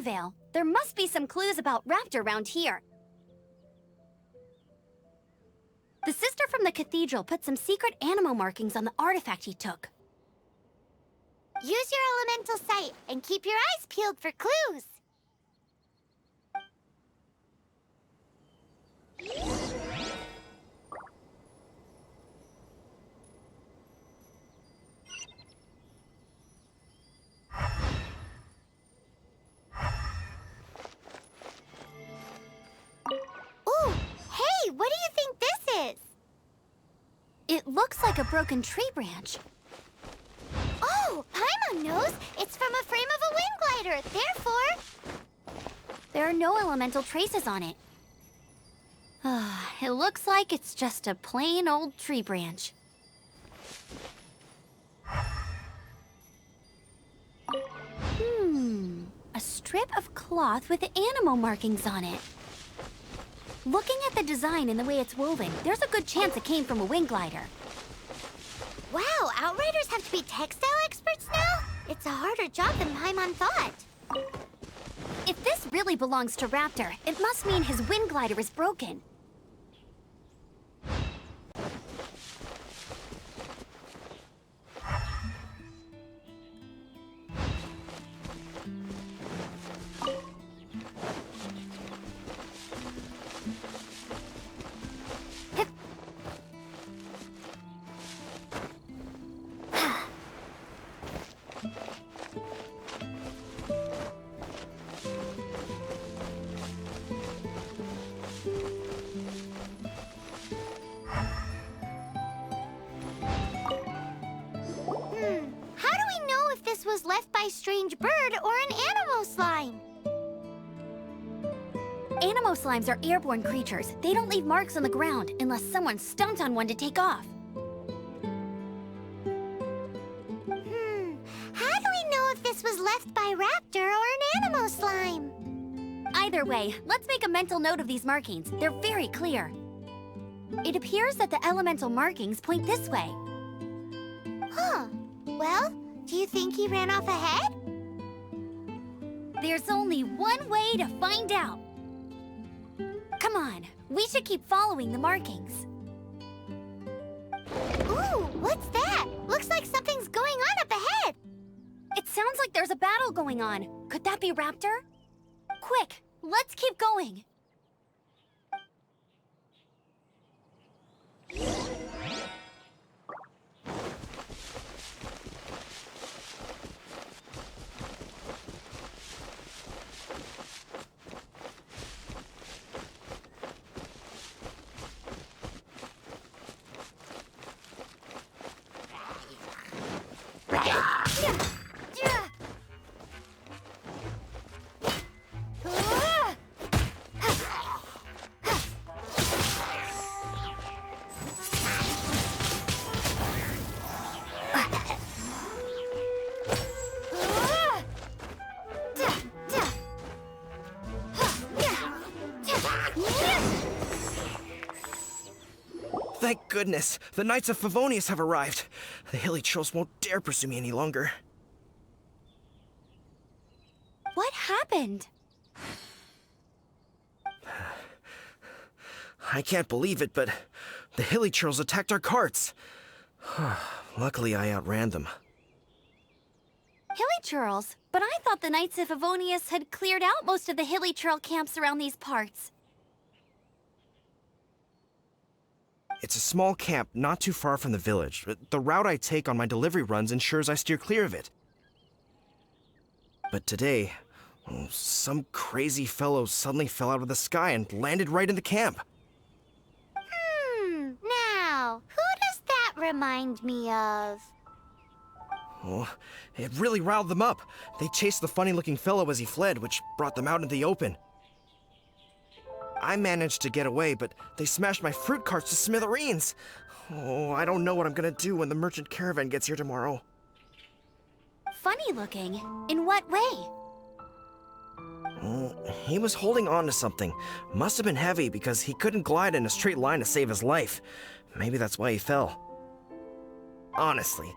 Vale. There must be some clues about Raptor around here. The sister from the cathedral put some secret animal markings on the artifact he took. Use your elemental sight and keep your eyes peeled for clues. Ooh, hey, what do you think this is? It looks like a broken tree branch. Oh, Paimon knows. It's from a frame of a wind glider. Therefore, There are no elemental traces on it. It looks like it's just a plain old tree branch. A strip of cloth with animal markings on it. Looking at the design and the way it's woven, there's a good chance it came from a wind glider. wow, Outriders have to be textile experts now? It's a harder job than Paimon thought. If this really belongs to Raptor, it must mean his wind glider is broken. How do we know if this was left by strange bird or an animal slime? Animo slimes are airborne creatures. They don't leave marks on the ground unless someone stomped on one to take off. How do we know if this was left by Raptor or an animal slime? Either way, let's make a mental note of these markings. They're very clear. It appears that the elemental markings point this way. Huh. Well, do you think he ran off ahead? There's only one way to find out. Come on, we should keep following the markings. Ooh, what's that? Looks like something's going on up ahead. It sounds like there's a battle going on. Could that be Raptor? Quick, let's keep going. Thank goodness, the Knights of Favonius have arrived. The hilly trolls won't dare pursue me any longer. What happened? I can't believe it, but the hilly trolls attacked our carts. Luckily, I outran them. Hilly churls? But I thought the Knights of Favonius had cleared out most of the hilly churl camps around these parts. It's a small camp not too far from the village. The route I take on my delivery runs ensures I steer clear of it. But today, some crazy fellow suddenly fell out of the sky and landed right in the camp. Now, who does that remind me of? Oh, it really riled them up. They chased the funny-looking fellow as he fled, which brought them out into the open. I managed to get away, but they smashed my fruit carts to smithereens. Oh, I don't know what I'm gonna do when the merchant caravan gets here tomorrow. Funny looking? In what way? Oh, he was holding on to something. Must have been heavy because he couldn't glide in a straight line to save his life. Maybe that's why he fell. Honestly,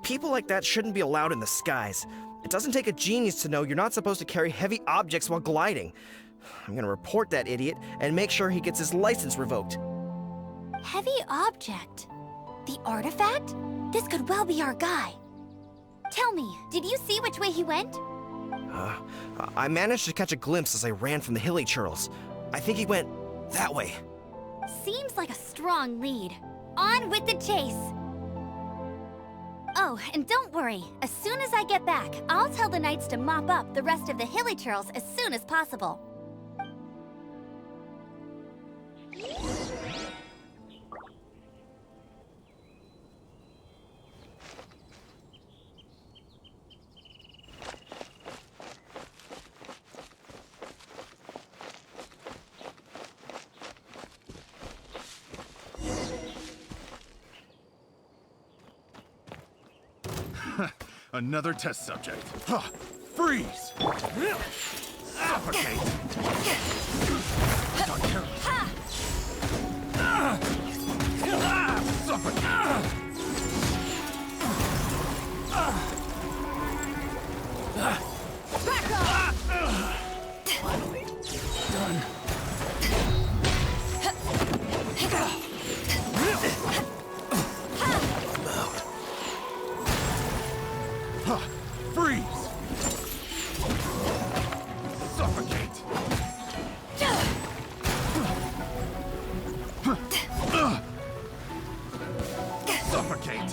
people like that shouldn't be allowed in the skies. It doesn't take a genius to know you're not supposed to carry heavy objects while gliding. I'm gonna report that idiot and make sure he gets his license revoked. Heavy object? The artifact? This could well be our guy. Tell me, did you see which way he went? I managed to catch a glimpse as I ran from the hilly churls. I think he went that way. Seems like a strong lead. On with the chase! Oh, and don't worry. As soon as I get back, I'll tell the knights to mop up the rest of the hilly churls as soon as possible. Another test subject. Huh. Freeze! Suffocate! Not careless. Suffocate! Back off! Finally. Done. Freeze! Suffocate! Suffocate!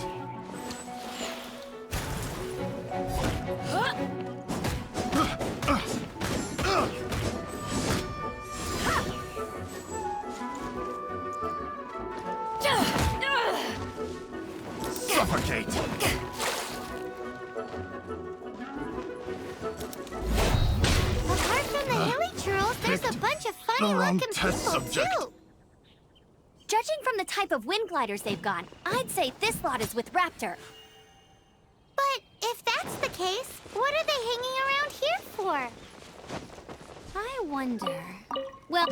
Suffocate! Apart from the hilly churls, there's a bunch of funny-looking people, too. Judging from the type of wind gliders they've got, I'd say this lot is with Raptor. But if that's the case, what are they hanging around here for? I wonder... Well...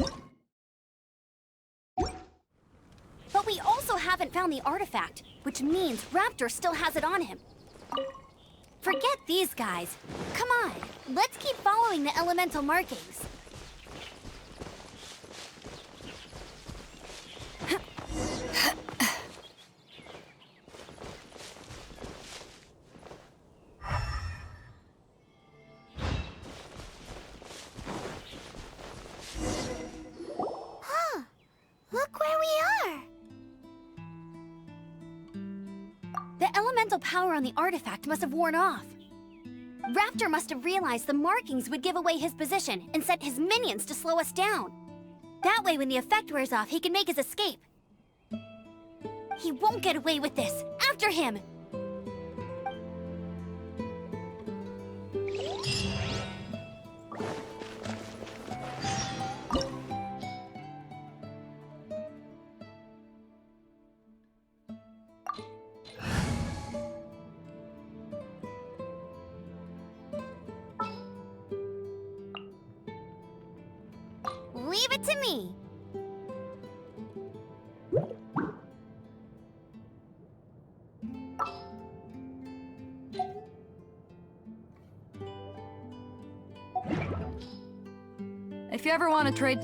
But we also haven't found the artifact, which means Raptor still has it on him. Forget these guys. Come on, let's keep following the elemental markings. Huh. Look where we are. The elemental power on the artifact must have worn off. Raptor must have realized the markings would give away his position and sent his minions to slow us down. That way, when the effect wears off, he can make his escape. He won't get away with this. After him! Leave it to me. If you ever want to trade...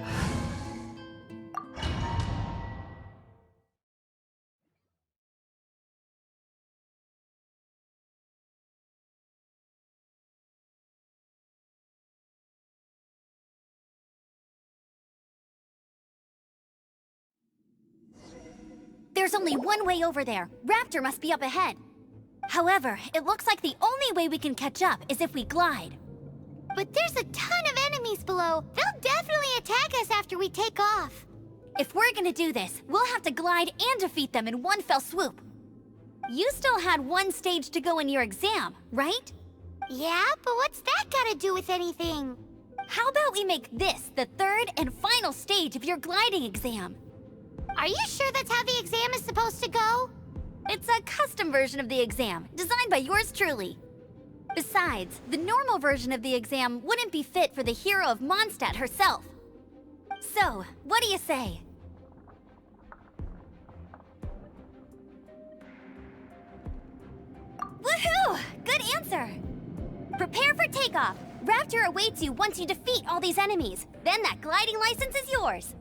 There's only one way over there. Raptor must be up ahead. However, it looks like the only way we can catch up is if we glide. But there's a ton of enemies below. They'll definitely attack us after we take off. If we're gonna do this, we'll have to glide and defeat them in one fell swoop. You still had one stage to go in your exam, right? Yeah, but what's that got to do with anything? How about we make this the third and final stage of your gliding exam? Are you sure that's how the exam is supposed to go? It's a custom version of the exam, designed by yours truly. Besides, the normal version of the exam wouldn't be fit for the hero of Mondstadt herself. So, what do you say? answer! Prepare for takeoff! Raptor awaits you once you defeat all these enemies. Then that gliding license is yours!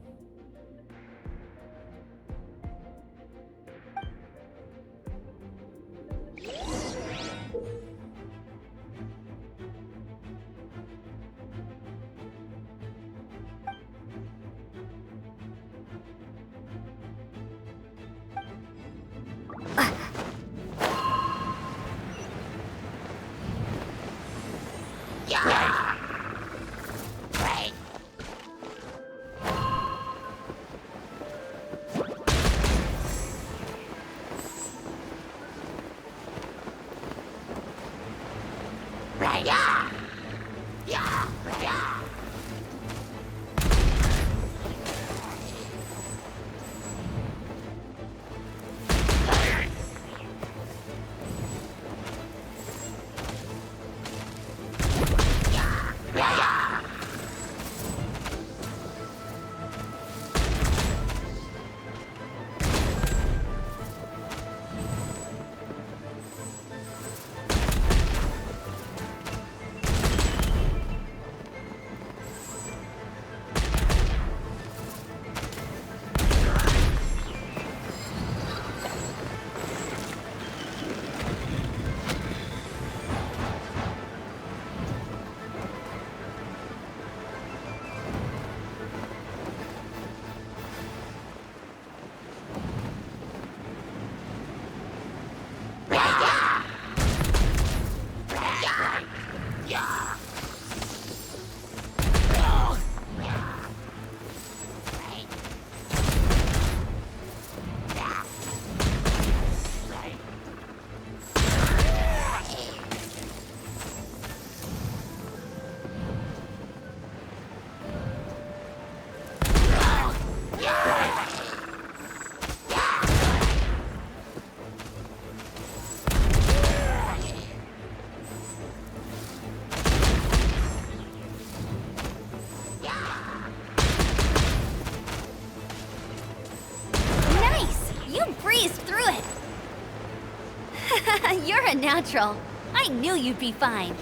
You're a natural. I knew you'd be fine.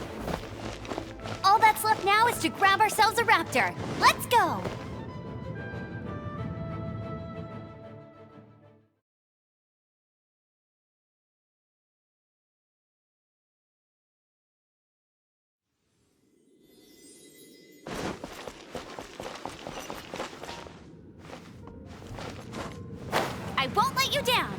All that's left now is to grab ourselves a raptor. Let's go! I won't let you down!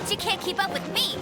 She can't keep up with me.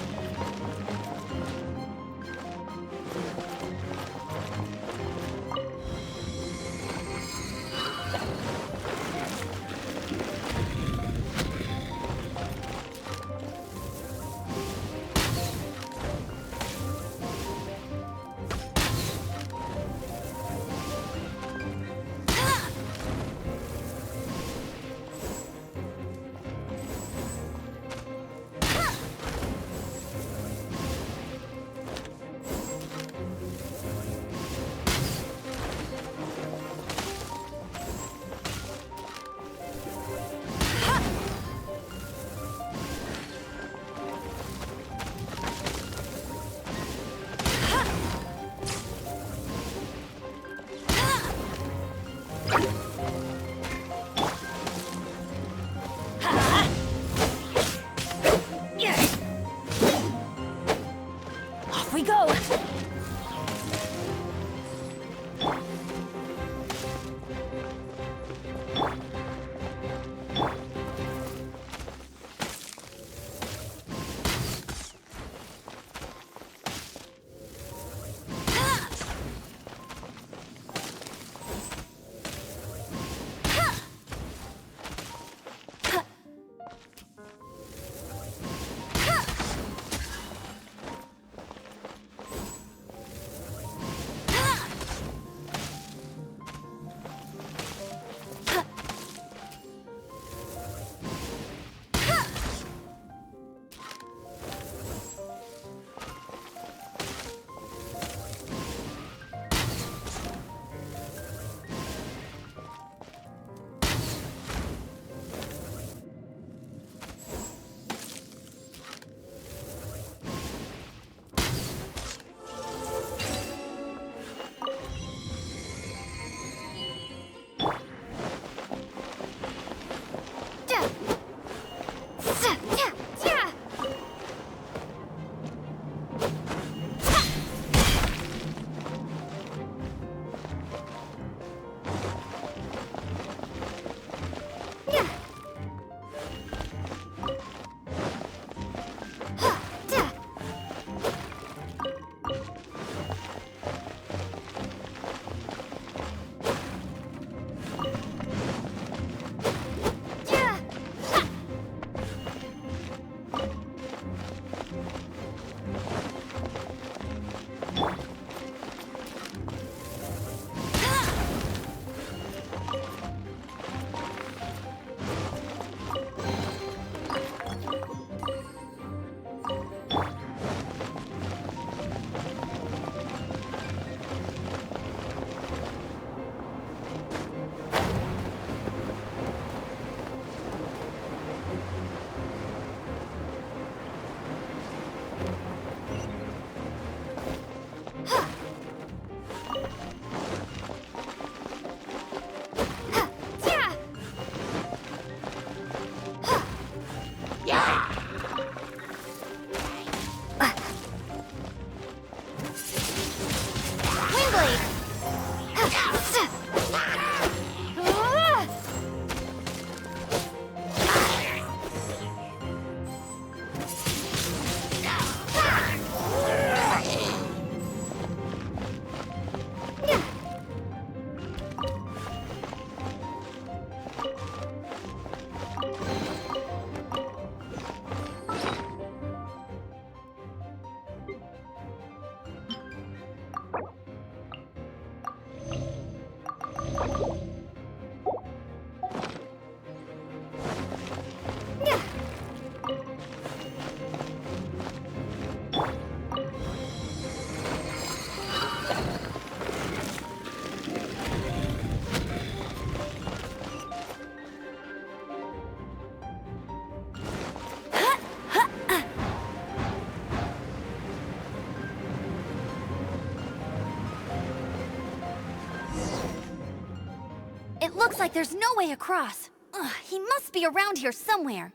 It looks like there's no way across. Ugh, he must be around here somewhere.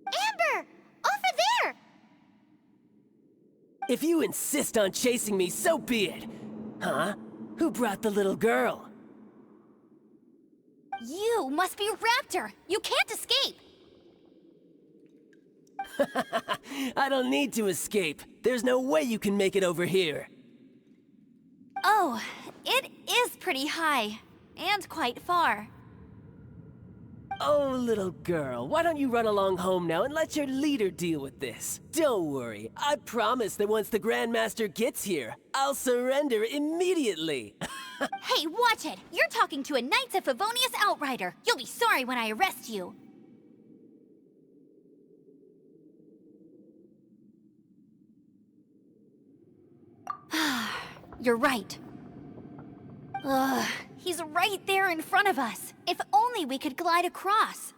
Amber! Over there! If you insist on chasing me, so be it. Huh? Who brought the little girl? You must be Raptor! You can't escape! I don't need to escape. There's no way you can make it over here. Oh, it is pretty high. And quite far. Oh, little girl, why don't you run along home now and let your leader deal with this? Don't worry, I promise that once the Grandmaster gets here, I'll surrender immediately. Hey, watch it! You're talking to a Knights of Favonius outrider. You'll be sorry when I arrest you. You're right. Ugh, he's right there in front of us. If only we could glide across.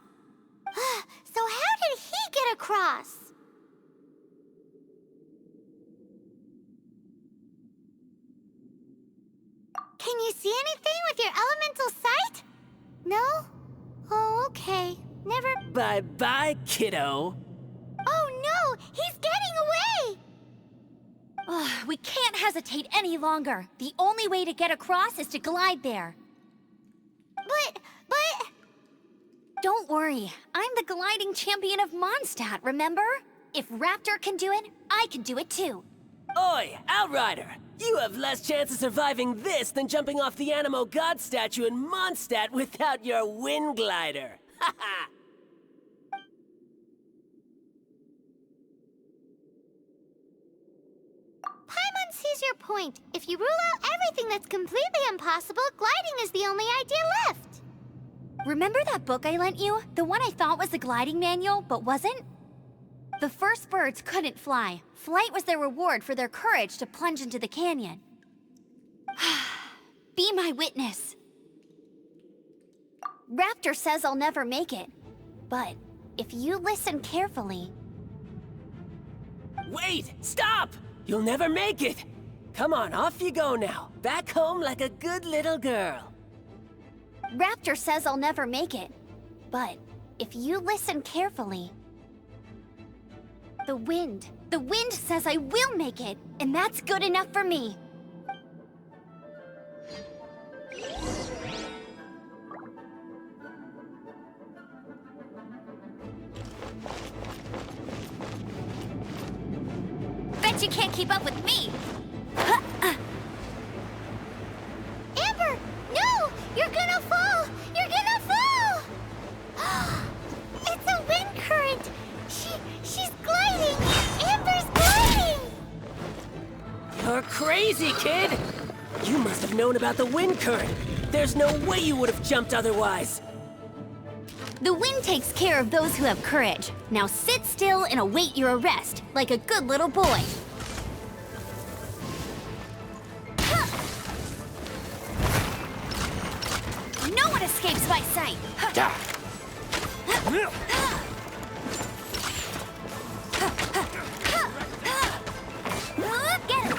So how did he get across? Can you see anything with your elemental sight? No? Oh, okay. Never... Bye-bye, kiddo. Oh no! He's getting away! Ugh, we can't hesitate any longer. The only way to get across is to glide there. But... Don't worry. I'm the gliding champion of Mondstadt, remember? If Raptor can do it, I can do it too. Oi, Outrider! You have less chance of surviving this than jumping off the Animo God statue in Mondstadt without your wind glider. Ha ha! Paimon sees your point. If you rule out everything that's completely impossible, gliding is the only idea left. Remember that book I lent you? The one I thought was the gliding manual, but wasn't? The first birds couldn't fly. Flight was their reward for their courage to plunge into the canyon. Be my witness. Raptor says I'll never make it. But if you listen carefully... Wait! Stop! You'll never make it! Come on, off you go now. Back home like a good little girl. Raptor says I'll never make it. But if you listen carefully... The wind says I will make it, and that's good enough for me. Bet you can't keep up with me. Amber! No! You're gonna fall! You're gonna fall! It's a wind current! She's gliding! Amber's gliding! You're crazy, kid! You must have known about the wind current. There's no way you would have jumped otherwise. The wind takes care of those who have courage. Now sit still and await your arrest, like a good little boy. No one escapes my sight. Get him!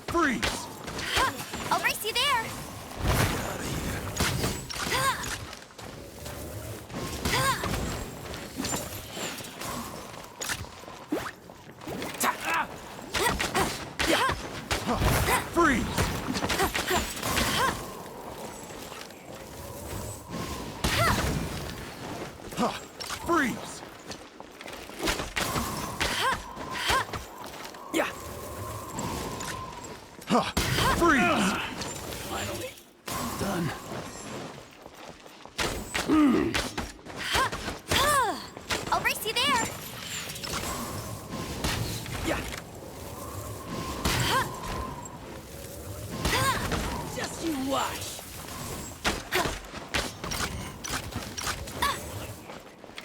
Freeze! I'll race you there. Freeze! Freeze! Yeah. Freeze! Finally done. I'll race you there. Yeah. Just you watch.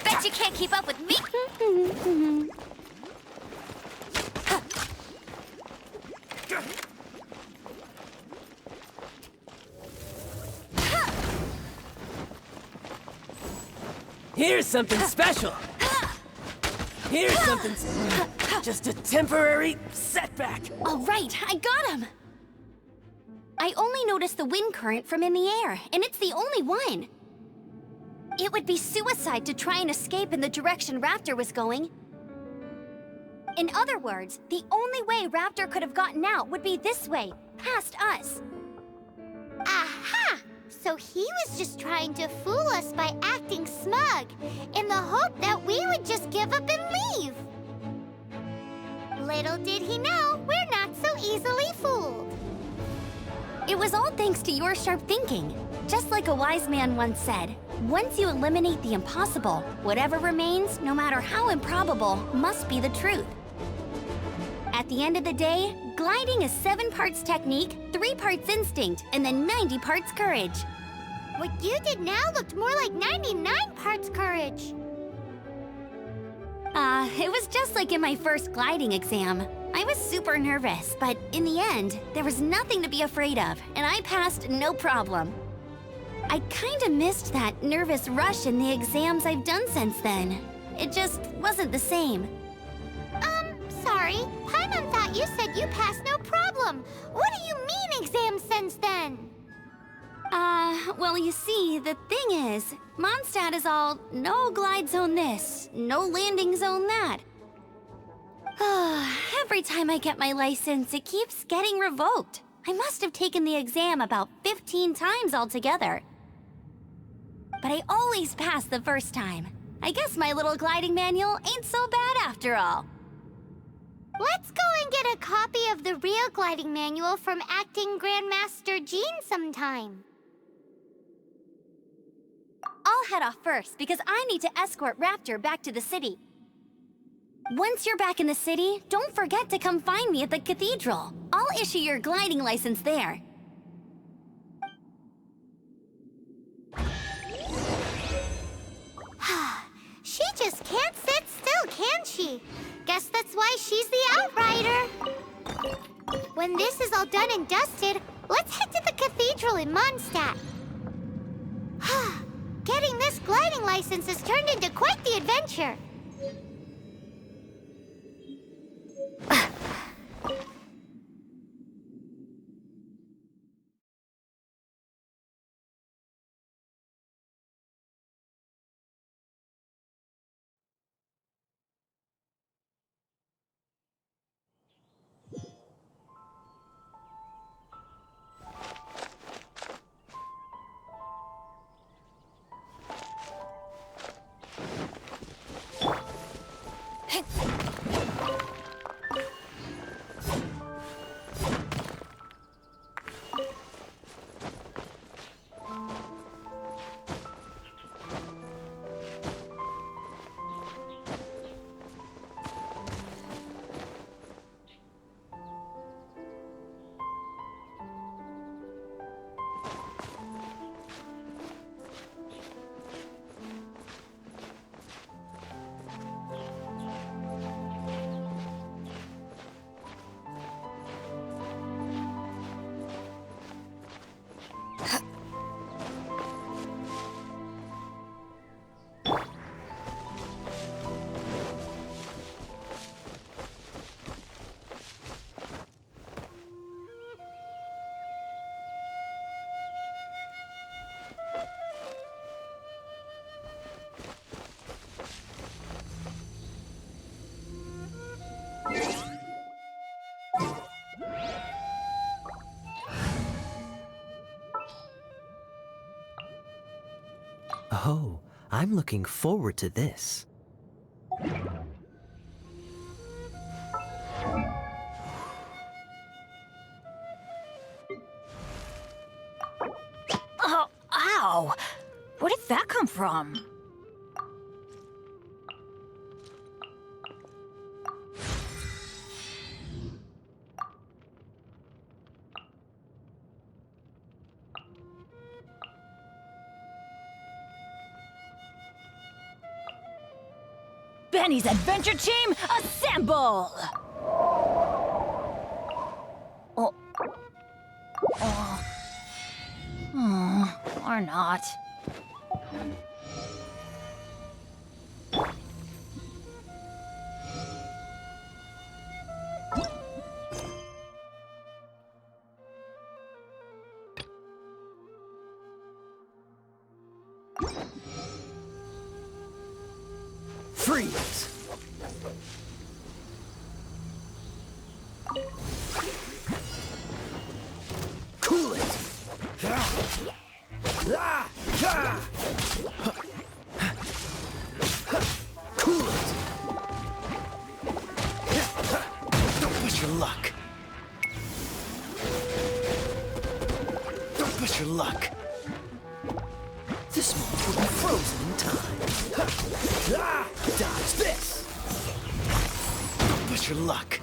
Bet you can't keep up with me. Here's something special. Here's something... Just a temporary setback. All right, I got him. I only noticed the wind current from in the air, and it's the only one. It would be suicide to try and escape in the direction Raptor was going. In other words, the only way Raptor could have gotten out would be this way, past us. Aha! So he was just trying to fool us by acting smug, in the hope that we would just give up and leave. Little did he know, we're not so easily fooled. It was all thanks to your sharp thinking. Just like a wise man once said, once you eliminate the impossible, whatever remains, no matter how improbable, must be the truth. At the end of the day, gliding is 7 parts technique, 3 parts instinct, and then 90 parts courage. What you did now looked more like 99 parts courage. It was just like in my first gliding exam. I was super nervous, but in the end, there was nothing to be afraid of, and I passed no problem. I kinda missed that nervous rush in the exams I've done since then. It just wasn't the same. Sorry. Paimon thought you said you passed no problem. What do you mean exam since then? Well, you see, the thing is, Mondstadt is all no glide zone this, no landing zone that. Every time I get my license, it keeps getting revoked. I must have taken the exam about 15 times altogether. But I always pass the first time. I guess my little gliding manual ain't so bad after all. Let's go and get a copy of the real gliding manual from acting Grandmaster Jean sometime. I'll head off first because I need to escort Raptor back to the city. Once you're back in the city, don't forget to come find me at the cathedral. I'll issue your gliding license there. She just can't sit still, can she? Guess that's why she's the outrider. When this is all done and dusted, let's head to the cathedral in Mondstadt. Getting this gliding license has turned into quite the adventure. Oh, I'm looking forward to this. Oh, ow! Where did that come from? Benny's adventure team, assemble! Or not. Freeze! Cool it! Cool it! Don't push your luck. Don't push your luck. This move will be frozen in time. Dodge this! Don't push your luck.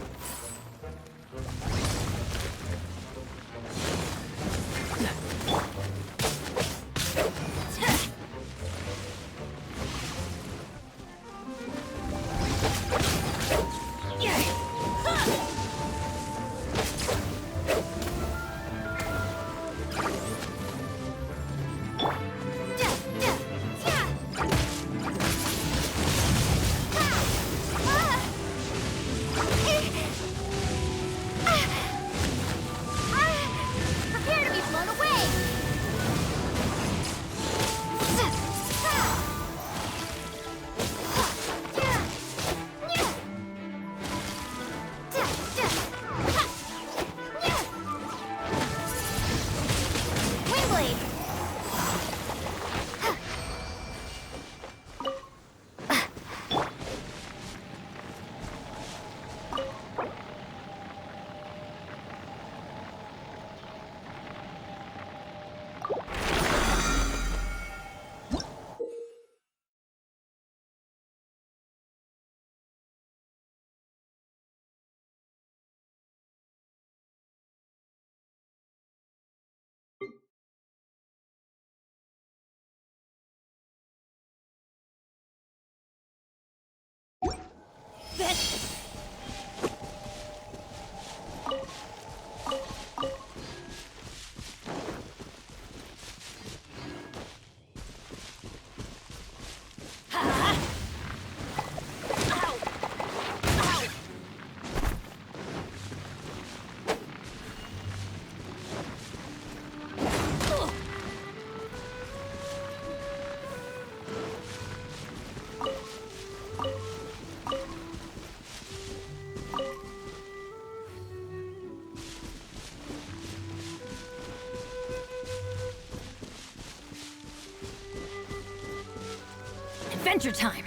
Prepare to be blown away! Windblade! Adventure time!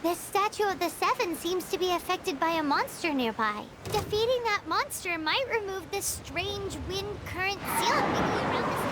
This statue of the Seven seems to be affected by a monster nearby. Defeating that monster might remove this strange wind current seal hanging around this